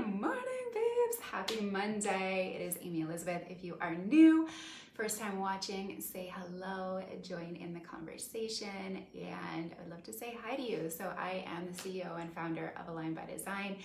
Good morning, babes. Happy Monday. It is Amy Elizabeth. If you are new, first time watching, say hello, join in the conversation, and I'd love to say hi to you. So I am the CEO and founder of Align by Design,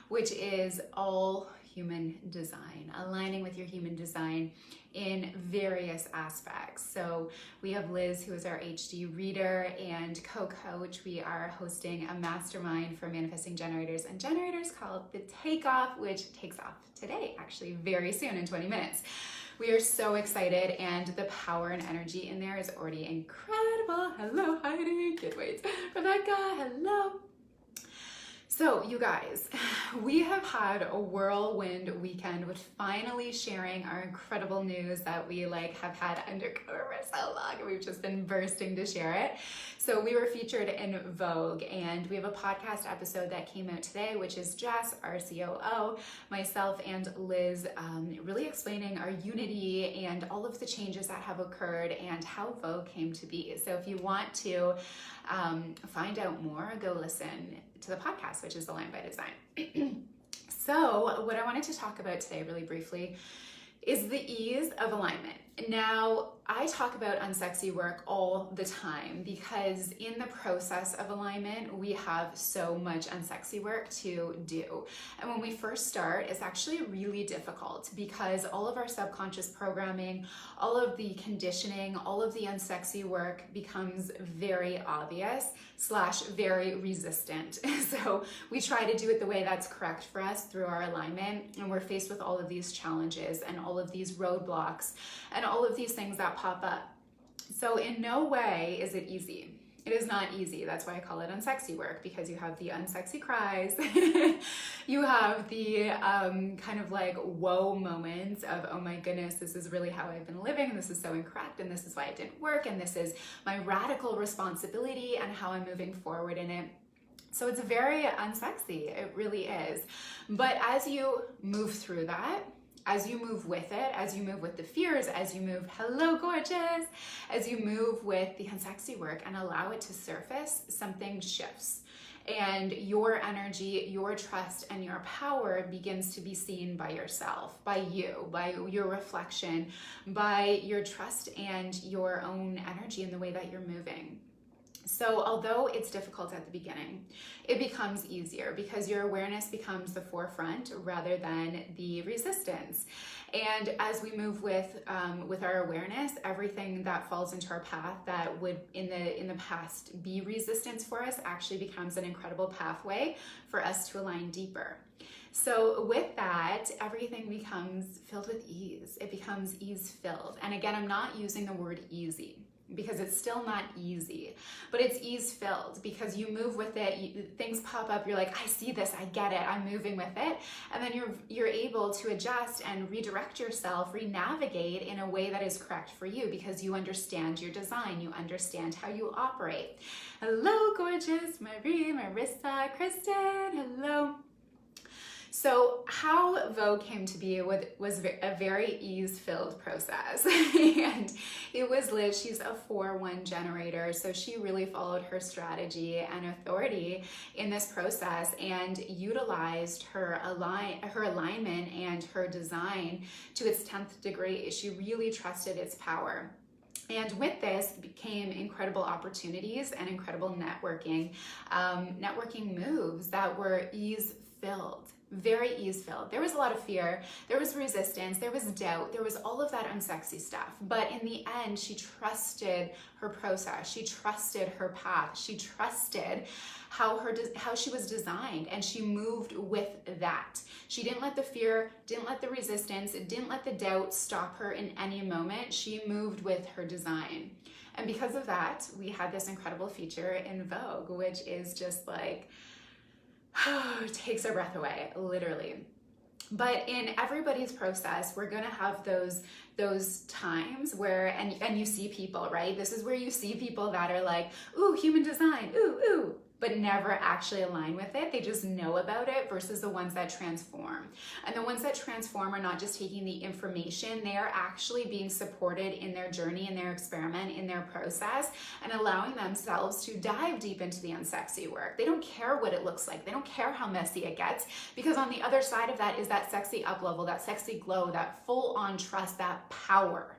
which is all human design, aligning with your human design in various aspects. So we have Liz, who is our HD reader and co-coach. We are hosting a mastermind for manifesting generators and generators called The Takeoff, which takes off today, actually very soon in 20 minutes. We are so excited, and the power and energy in there is already incredible. Hello, Heidi. Can't wait. Rebecca, hello. So you guys, we have had a whirlwind weekend with finally sharing our incredible news that we have had undercover for so long, and we've just been bursting to share it. So we were featured in Vogue, and we have a podcast episode that came out today, which is Jess, our COO, myself, and Liz really explaining our unity and all of the changes that have occurred and how Vogue came to be. So if you want to find out more, go listen to the podcast, which is Align by Design. So what I wanted to talk about today really briefly is the ease of alignment. Now, I talk about unsexy work all the time because in the process of alignment, we have so much unsexy work to do. And when we first start, it's actually really difficult because all of our subconscious programming, all of the conditioning, all of the unsexy work becomes very obvious / very resistant. So we try to do it the way that's correct for us through our alignment, and we're faced with all of these challenges and all of these roadblocks and all of these things that pop up. So in no way is it easy. It is not easy. That's why I call it unsexy work, because you have the unsexy cries. You have the kind of like whoa moments of, oh my goodness, this is really how I've been living, and this is so incorrect, and this is why it didn't work, and this is my radical responsibility and how I'm moving forward in it. So it's very unsexy. It really is. But as you move through that, as you move with it, as you move with the fears, as you move, hello gorgeous, as you move with the unsexy work and allow it to surface, something shifts. And your energy, your trust, and your power begins to be seen by yourself, by you, by your reflection, by your trust and your own energy in the way that you're moving. So although it's difficult at the beginning, it becomes easier because your awareness becomes the forefront rather than the resistance. And as we move with our awareness, everything that falls into our path that would in the past be resistance for us actually becomes an incredible pathway for us to align deeper. So with that, everything becomes filled with ease. It becomes ease-filled. And again, I'm not using the word easy, because it's still not easy, but it's ease-filled because you move with it, things pop up, you're like, I see this, I get it, I'm moving with it, and then you're able to adjust and redirect yourself, re-navigate in a way that is correct for you because you understand your design, you understand how you operate. Hello, gorgeous Marie, Marissa, Kristen, hello. So how Vogue came to be was a very ease-filled process. And it was Liz, she's a 4-1 generator, so she really followed her strategy and authority in this process and utilized her alignment and her design to its 10th degree. She really trusted its power. And with this became incredible opportunities and incredible networking moves that were ease-filled. Very ease-filled. There was a lot of fear, there was resistance, there was doubt, there was all of that unsexy stuff. But in the end, she trusted her process, she trusted her path, she trusted how she was designed, and she moved with that. She didn't let the fear, didn't let the resistance, didn't let the doubt stop her in any moment. She moved with her design. And because of that, we had this incredible feature in Vogue, which is just like, takes our breath away, literally. But in everybody's process, we're gonna have those times where, and you see people, right? This is where you see people that are like, ooh, human design, ooh, ooh. but never actually align with it. They just know about it versus the ones that transform. And the ones that transform are not just taking the information, they are actually being supported in their journey, in their experiment, in their process, and allowing themselves to dive deep into the unsexy work. They don't care what it looks like. They don't care how messy it gets, because on the other side of that is that sexy up level, that sexy glow, that full on trust, that power.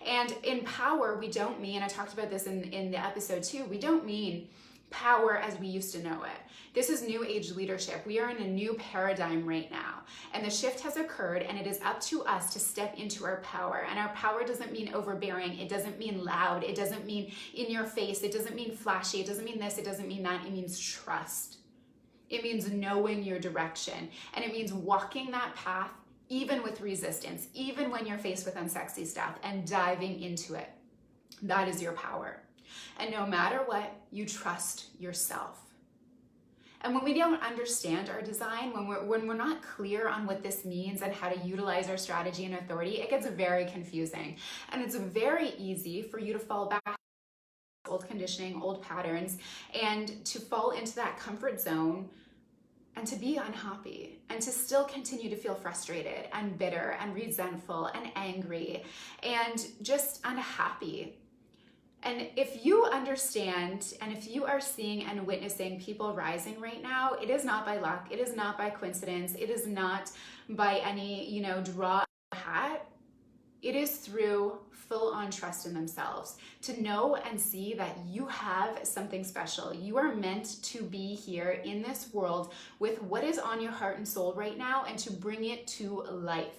And in power, we don't mean, I talked about this in the episode too, we don't mean power as we used to know it. This is new age leadership. We are in a new paradigm right now, and the shift has occurred, and it is up to us to step into our power. And our power doesn't mean overbearing. It doesn't mean loud. It doesn't mean in your face. It doesn't mean flashy. It doesn't mean this. It doesn't mean that. It means trust. It means knowing your direction, and it means walking that path even with resistance, even when you're faced with unsexy stuff, and diving into it. That is your power. And no matter what, you trust yourself. And when we don't understand our design, when we're not clear on what this means and how to utilize our strategy and authority, it gets very confusing. And it's very easy for you to fall back to old conditioning, old patterns, and to fall into that comfort zone and to be unhappy and to still continue to feel frustrated and bitter and resentful and angry and just unhappy. And if you understand, and if you are seeing and witnessing people rising right now, it is not by luck, it is not by coincidence, it is not by any, draw a hat. It is through full-on trust in themselves, to know and see that you have something special. You are meant to be here in this world with what is on your heart and soul right now, and to bring it to life.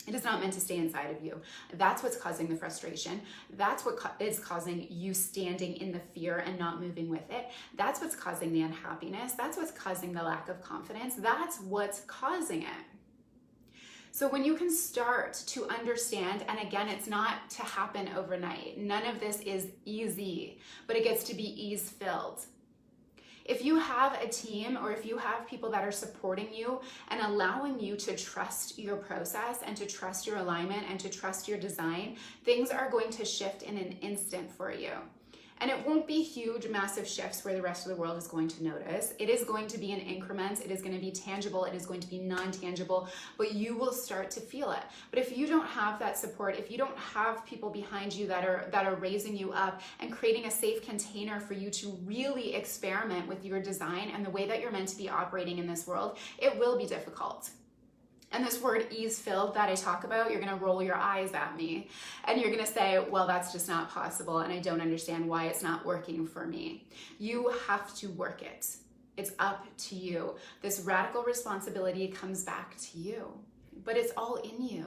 It is not meant to stay inside of you. That's what's causing the frustration. That's what is causing you standing in the fear and not moving with it. That's what's causing the unhappiness. That's what's causing the lack of confidence. That's what's causing it. So when you can start to understand, and again, it's not to happen overnight. None of this is easy, but it gets to be ease-filled. If you have a team, or if you have people that are supporting you and allowing you to trust your process and to trust your alignment and to trust your design, things are going to shift in an instant for you. And it won't be huge, massive shifts where the rest of the world is going to notice. It is going to be in increments. It is going to be tangible. It is going to be non-tangible, but you will start to feel it. But if you don't have that support, if you don't have people behind you that are raising you up and creating a safe container for you to really experiment with your design and the way that you're meant to be operating in this world, it will be difficult. And this word ease-filled that I talk about, you're gonna roll your eyes at me and you're gonna say, well, that's just not possible and I don't understand why it's not working for me. You have to work it. It's up to you. This radical responsibility comes back to you, but it's all in you.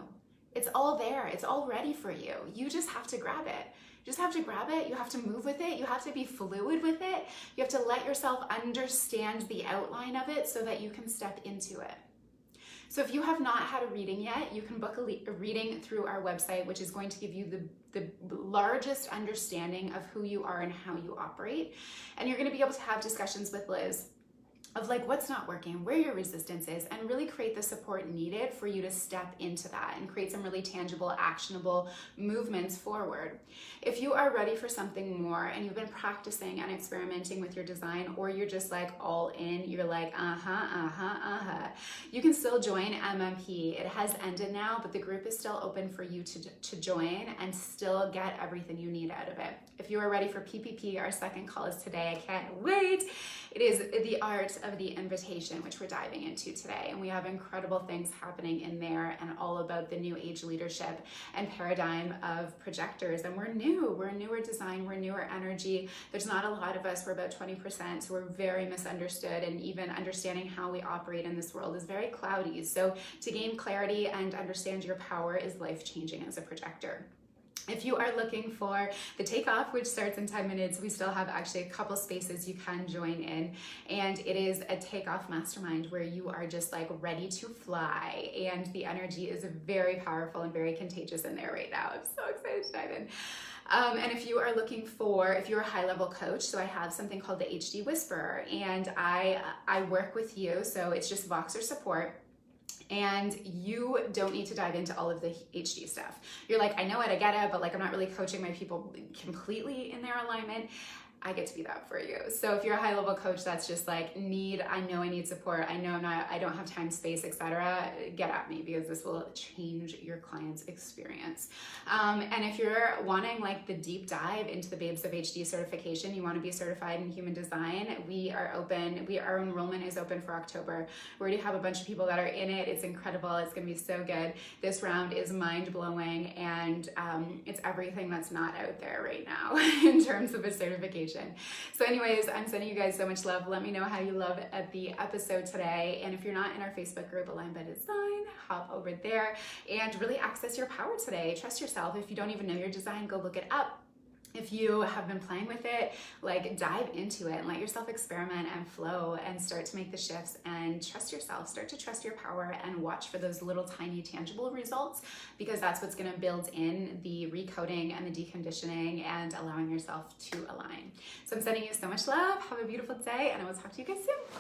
It's all there. It's all ready for you. You just have to grab it. You just have to grab it. You have to move with it. You have to be fluid with it. You have to let yourself understand the outline of it so that you can step into it. So if you have not had a reading yet, you can book a reading through our website, which is going to give you the largest understanding of who you are and how you operate. And you're going to be able to have discussions with Liz of like what's not working, where your resistance is, and really create the support needed for you to step into that and create some really tangible, actionable movements forward. If you are ready for something more and you've been practicing and experimenting with your design, or you're just like all in, you're like, you can still join MMP. It has ended now, but the group is still open for you to join and still get everything you need out of it. If you are ready for PPP, our second call is today. I can't wait. It is the art of the invitation, which we're diving into today. And we have incredible things happening in there and all about the new age leadership and paradigm of projectors. And we're a newer design, we're newer energy. There's not a lot of us, we're about 20%. So we're very misunderstood, and even understanding how we operate in this world is very cloudy. So to gain clarity and understand your power is life-changing as a projector. If you are looking for the takeoff, which starts in 10 minutes, we still have actually a couple spaces you can join in. And it is a takeoff mastermind where you are just like ready to fly. And the energy is very powerful and very contagious in there right now. I'm so excited to dive in. And if you are looking for, if you're a high level coach, so I have something called the HD Whisperer, and I work with you. So it's just Voxer support. And you don't need to dive into all of the HD stuff. You're like, I know it, I get it, but like I'm not really coaching my people completely in their alignment. I get to be that for you. So if you're a high level coach that's just like I know I need support, I don't have time, space, etc., get at me, because this will change your client's experience. And if you're wanting like the deep dive into the Babes of HD certification, you want to be certified in human design, we are open. Our enrollment is open for October. We already have a bunch of people that are in it. It's incredible. It's going to be so good. This round is mind blowing, and it's everything that's not out there right now in terms of a certification. So anyways, I'm sending you guys so much love. Let me know how you love the episode today. And if you're not in our Facebook group, Align by Design, hop over there and really access your power today. Trust yourself. If you don't even know your design, go look it up. If you have been playing with it, like dive into it and let yourself experiment and flow and start to make the shifts and trust yourself. Start to trust your power and watch for those little tiny tangible results, because that's what's going to build in the recoding and the deconditioning and allowing yourself to align. So I'm sending you so much love. Have a beautiful day, and I will talk to you guys soon.